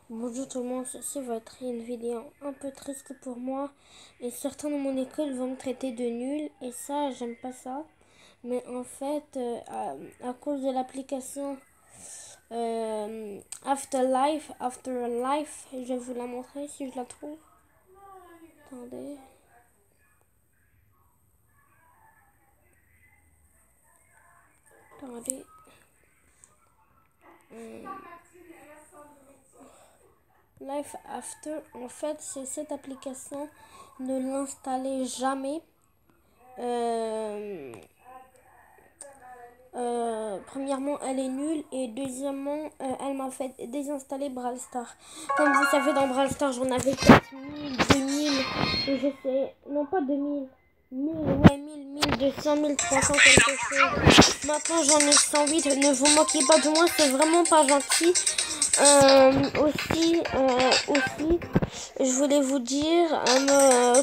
Bonjour tout le monde, ceci va être une vidéo un peu triste pour moi et certains de mon école vont me traiter de nul et ça j'aime pas ça, mais en fait à cause de l'application Afterlife, je vais vous la montrer si je la trouve. Attendez. Attendez. Life After, en fait, c'est cette application. Ne l'installez jamais. Premièrement, elle est nulle et deuxièmement, elle m'a fait désinstaller Brawl Stars. Comme vous savez, dans Brawl Stars, j'en avais 4000, 2000, et je sais, non pas 2000, 1000, ouais, 1000, 1200, 1300, quelque chose. Maintenant, j'en ai 108, ne vous moquez pas de moi, c'est vraiment pas gentil. Aussi, je voulais vous dire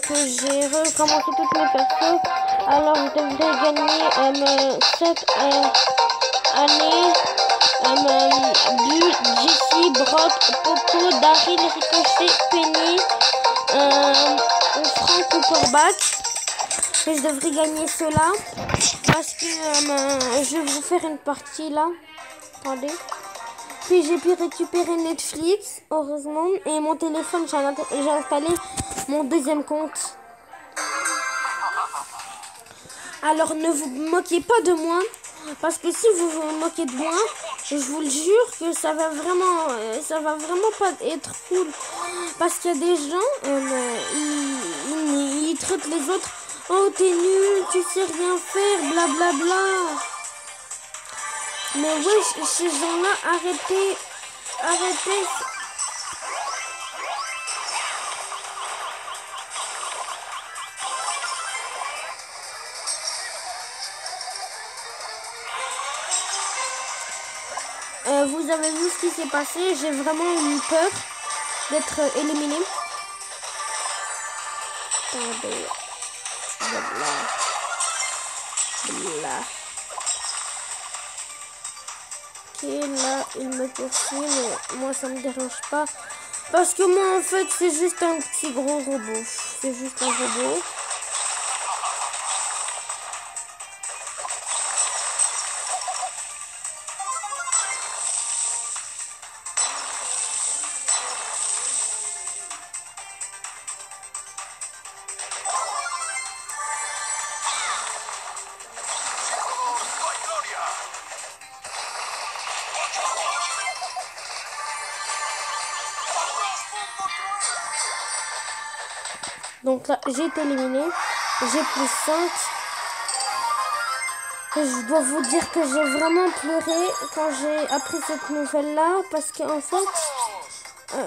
que j'ai recommencé toutes mes persos. Alors, je devrais gagner cette année Bull, Jessie, Brock, Poco, Daryl, Ricochet, Penny, Frank Cooperback. Et je devrais gagner cela parce que je vais vous faire une partie là. Attendez. Puis j'ai pu récupérer Netflix, heureusement, et mon téléphone, j'ai installé mon deuxième compte. Alors ne vous moquez pas de moi, parce que si vous vous moquez de moi, je vous le jure que ça va vraiment pas être cool. Parce qu'il y a des gens, ils traitent les autres, oh t'es nul, tu sais rien faire, blablabla. Bla bla. Mais ouais, ces gens-là, arrêtez. Vous avez vu ce qui s'est passé, j'ai vraiment eu peur d'être éliminé. Attendez. Bla. Ok, là, il me poursuit, mais moi, ça me dérange pas. Parce que moi, en fait, c'est juste un petit gros robot. C'est juste un robot. Donc là, j'ai été éliminé. J'ai plus 5. Et je dois vous dire que j'ai vraiment pleuré quand j'ai appris cette nouvelle-là. Parce qu'en fait,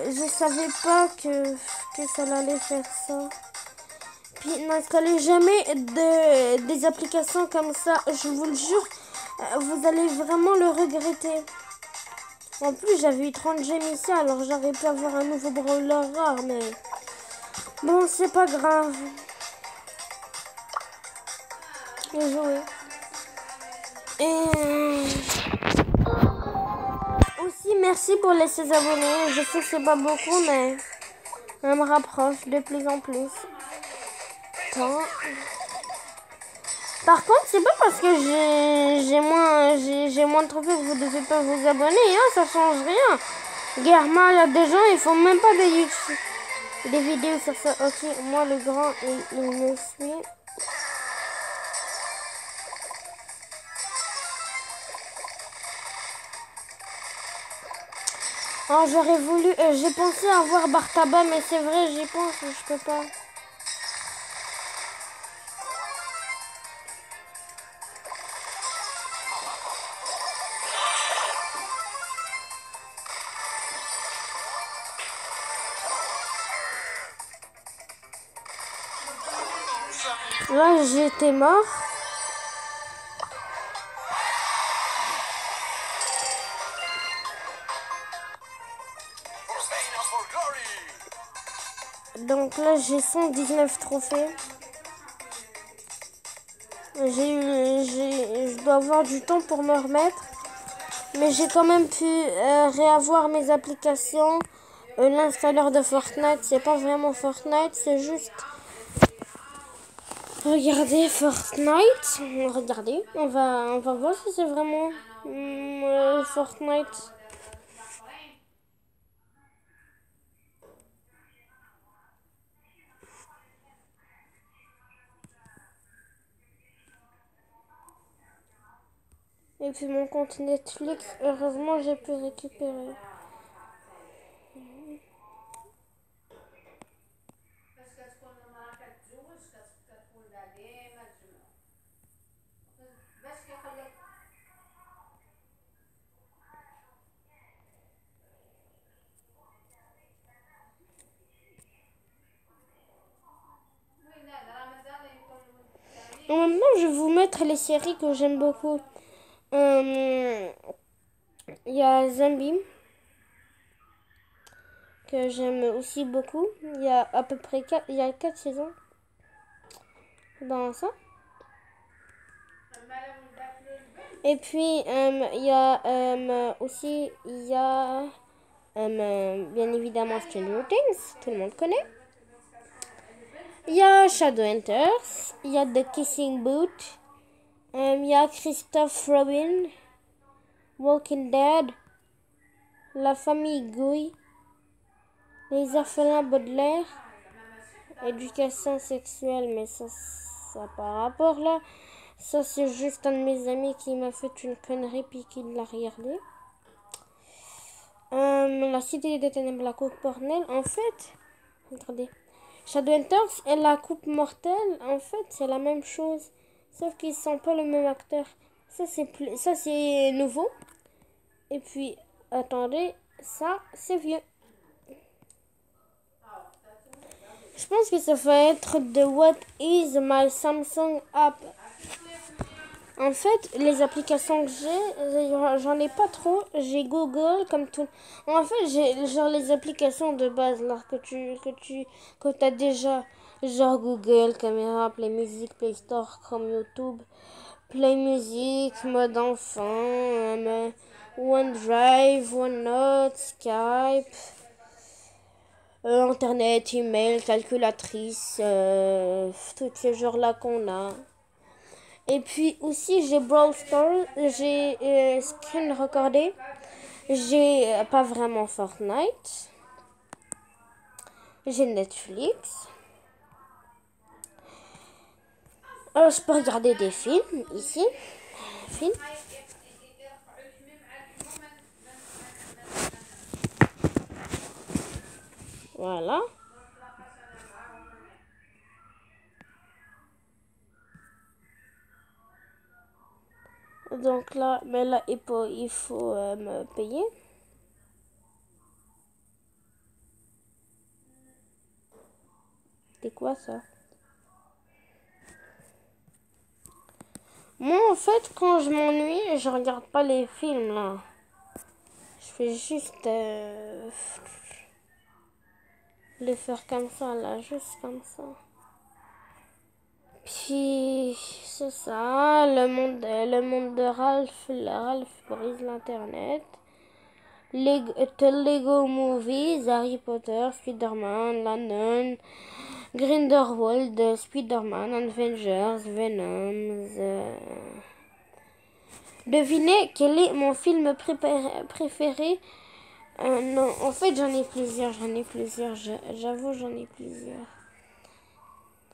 je savais pas que ça allait faire ça. Puis n'installez jamais des applications comme ça. Je vous le jure, vous allez vraiment le regretter. En plus, j'avais eu 30 gemmes ici, alors j'aurais pu avoir un nouveau brawler rare, mais bon, c'est pas grave. J'ai joué. Et aussi, merci pour les 16 abonnés. Je sais que c'est pas beaucoup, mais on me rapproche de plus en plus. Attends. Par contre, c'est pas parce que j'ai moins de trophées que vous devez pas vous abonner, hein, ça change rien. Guerma, il y a des gens, ils font même pas des vidéos sur ça. Ok, moi le grand, il me suit. Oh, j'aurais voulu, j'ai pensé avoir Bartaba, mais c'est vrai, j'y pense, mais je peux pas. Là, j'étais mort. Donc là, j'ai 119 trophées. Je dois avoir du temps pour me remettre. Mais j'ai quand même pu réavoir mes applications. l'installeur de Fortnite, c'est pas vraiment Fortnite, c'est juste... Regardez Fortnite. Regardez, on va voir si c'est vraiment Fortnite. Et puis mon compte Netflix, heureusement j'ai pu récupérer. En même temps, je vais vous mettre les séries que j'aime beaucoup. Il y a Zombie, que j'aime aussi beaucoup. Il y a à peu près 4 saisons dans ça. Et puis, il y a aussi, il y a bien évidemment Stranger Things, tout le monde connaît. Il y a Shadowhunters, il y a The Kissing Booth, il y a Christophe Robin, Walking Dead, La Famille Guy, Les Orphelins Baudelaire, Éducation sexuelle, mais ça n'a pas rapport là. Ça, c'est juste un de mes amis qui m'a fait une connerie puis qui l'a regardé. La Cité des Ténèbres, la Coupe Mortelle, en fait, regardez. Shadowhunters et la Coupe Mortelle, en fait, c'est la même chose. Sauf qu'ils sont pas le même acteur. Ça, c'est nouveau. Et puis, attendez, ça, c'est vieux. Je pense que ça va être de What is my Samsung app. En fait, les applications que j'ai, j'en ai pas trop. J'ai Google comme tout. En fait, j'ai genre les applications de base là que t'as déjà. Genre Google, Caméra, Play Music, Play Store, Chrome, YouTube, Play Music, mode enfant, OneDrive, OneNote, Skype, Internet, email, calculatrice, tous ces genres-là qu'on a. Et puis aussi j'ai Brawl Stars, j'ai Screen Recordé, j'ai pas vraiment Fortnite, j'ai Netflix. Alors je peux regarder des films ici, films. Voilà. Donc là, mais là il faut me payer. C'est quoi ça? Moi en fait quand je m'ennuie, je regarde pas les films là. Je fais juste le faire comme ça là, juste comme ça. Puis c'est ça, le monde de Ralph, Ralph brise l'internet. The Lego Movies, Harry Potter, Spider-Man, La Nun, Grindelwald, Spider-Man, Avengers, Venom. Devinez quel est mon film préféré? Non, en fait j'en ai plusieurs, j'avoue j'en ai plusieurs.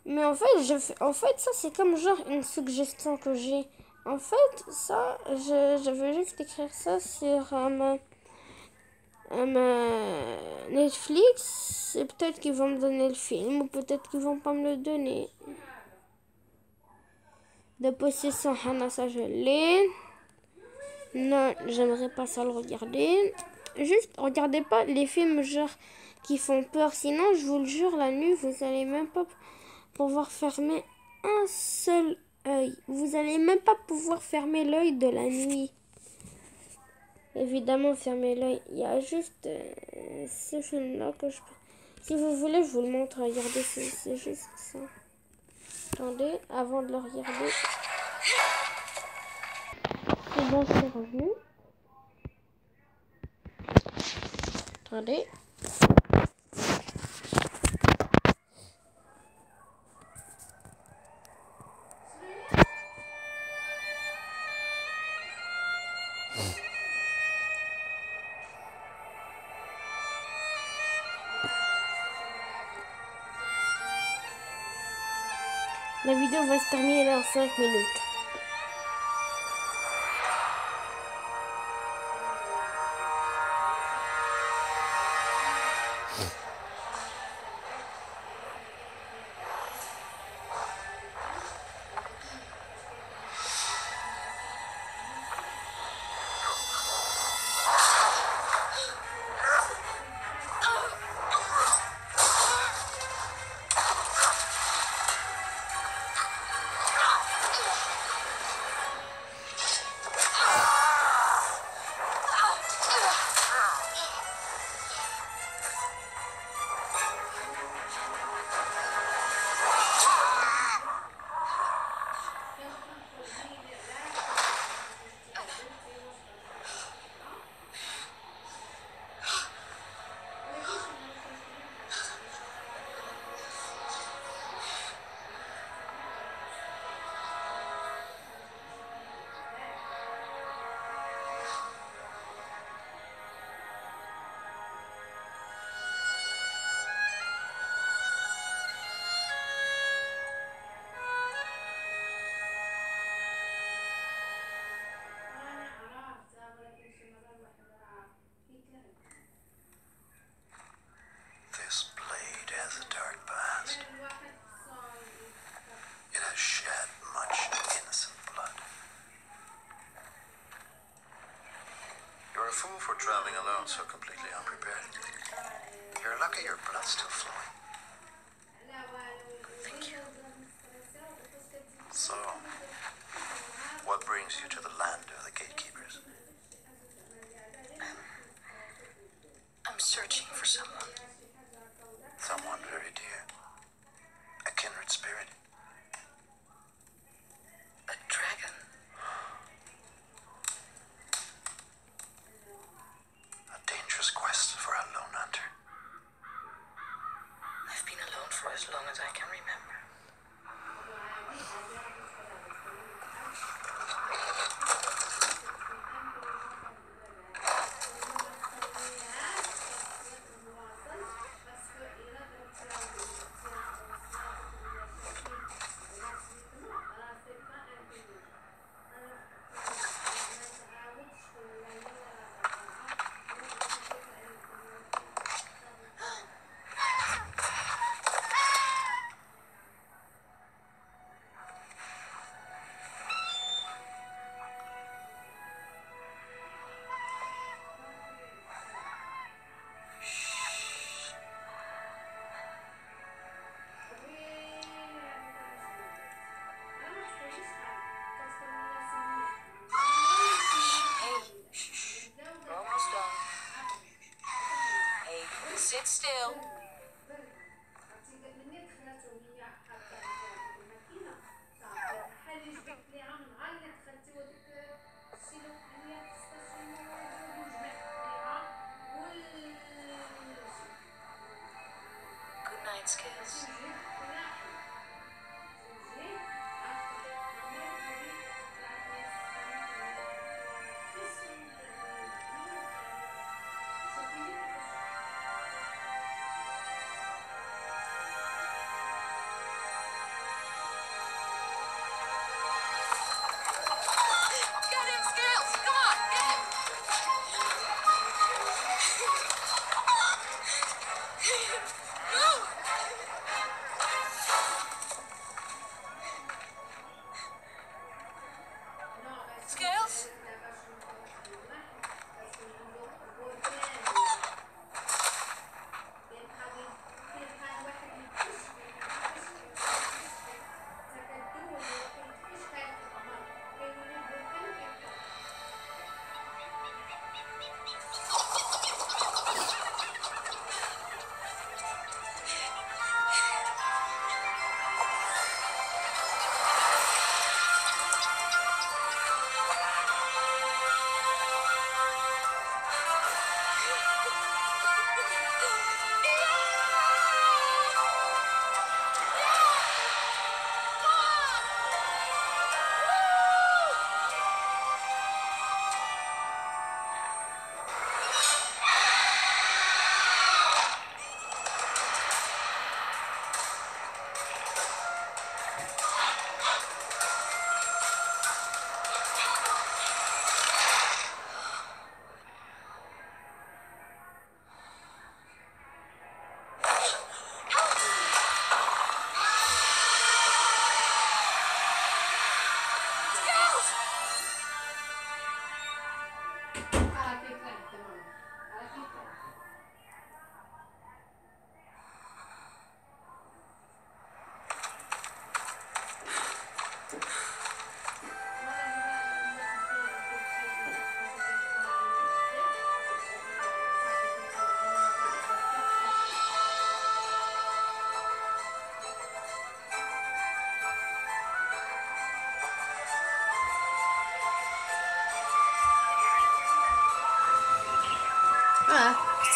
Mais en fait, ça c'est comme genre une suggestion que j'ai. En fait, ça, je veux juste écrire ça sur Netflix. Et peut-être qu'ils vont me donner le film ou peut-être qu'ils vont pas me le donner. De Possession Hannah, ça je l'ai. Non, j'aimerais pas ça le regarder. Juste, regardez pas les films genre qui font peur. Sinon, je vous le jure, la nuit, vous allez même pas pouvoir fermer un seul œil. Vous allez même pas pouvoir fermer l'œil de la nuit. Évidemment, fermer l'œil. Il y a juste ce film-là que je peux... Si vous voulez, je vous le montre. Regardez, c'est juste ça. Attendez, avant de le regarder. C'est bon, c'est revenu. Attendez. La vidéo va se terminer dans 5 minutes. This blade has a dark past. It has shed much innocent blood. You're a fool for traveling alone so completely unprepared. You're lucky your blood's still flowing. Thank you. So, what brings you to the land of the gatekeepers? I'm searching for someone. Someone very dear. A kindred spirit. A dragon. A dangerous quest for a lone hunter. I've been alone for as long as I can remember. Sit still. Good night, Skills.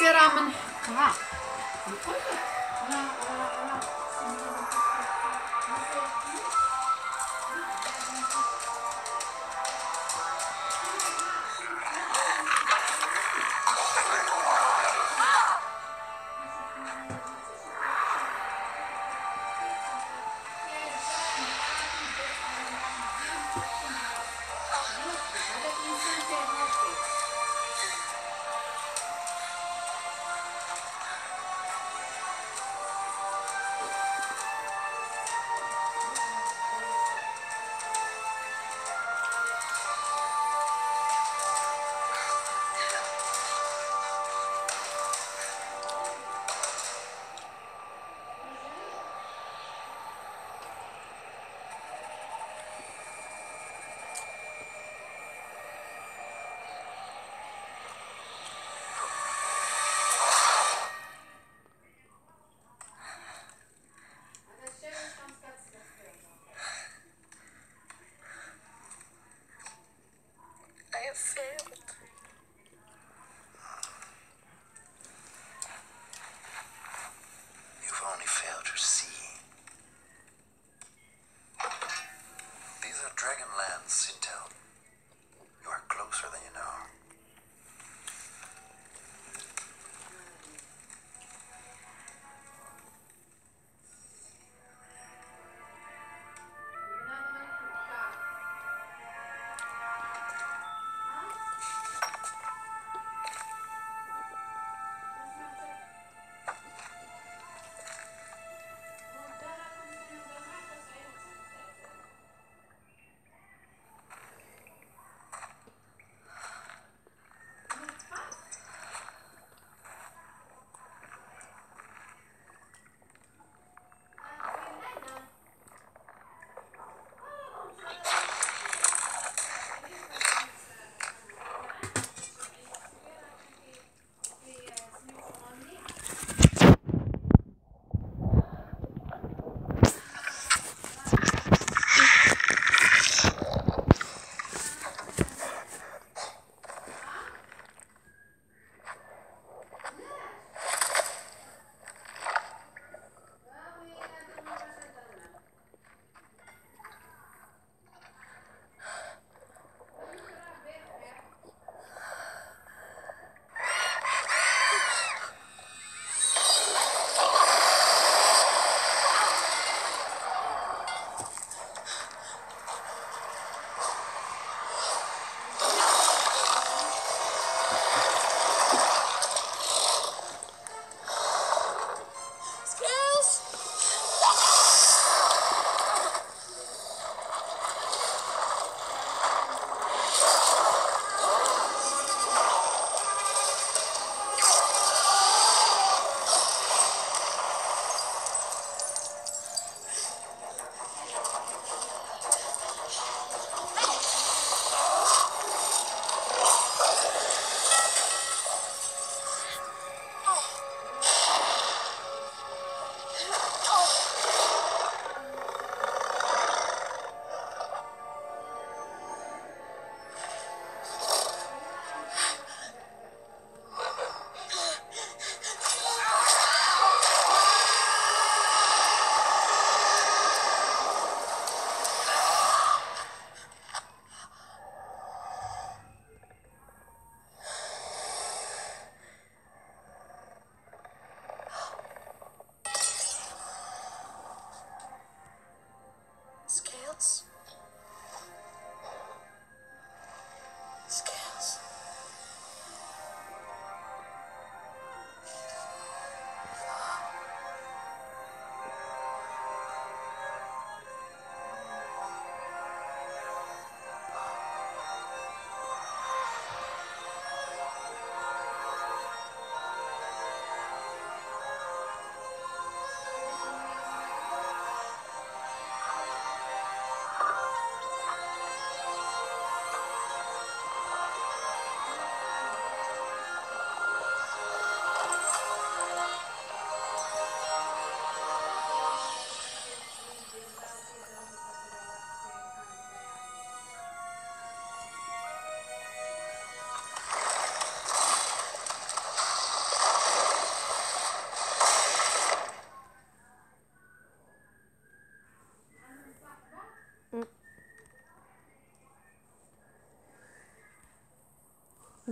سيرة من حقها.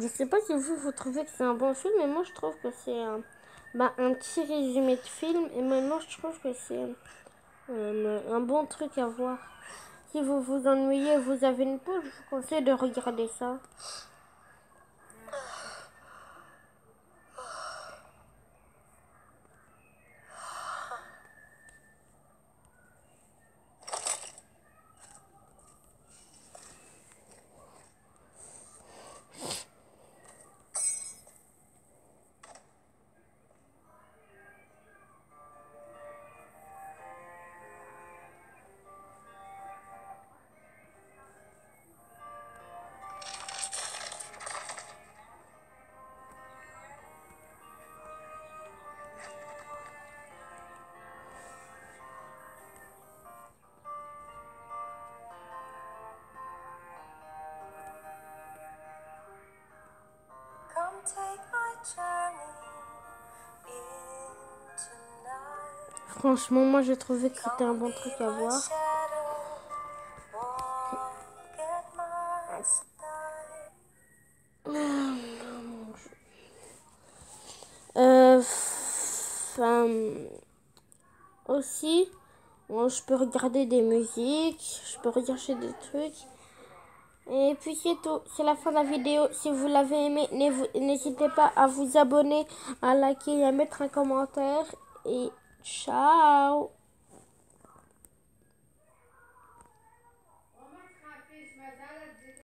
Je sais pas si vous trouvez que c'est un bon film, mais moi je trouve que c'est un petit résumé de film. Et maintenant je trouve que c'est un bon truc à voir. Si vous vous ennuyez, vous avez une pause, je vous conseille de regarder ça. Come take my journey into night. Franchement, moi j'ai trouvé que c'était un bon truc à My voir. shadow, walk at my side. Aussi, bon, je peux regarder des musiques, je peux regarder des trucs. Et puis c'est tout, c'est la fin de la vidéo. Si vous l'avez aimé, n'hésitez pas à vous abonner, à liker et à mettre un commentaire. Et ciao!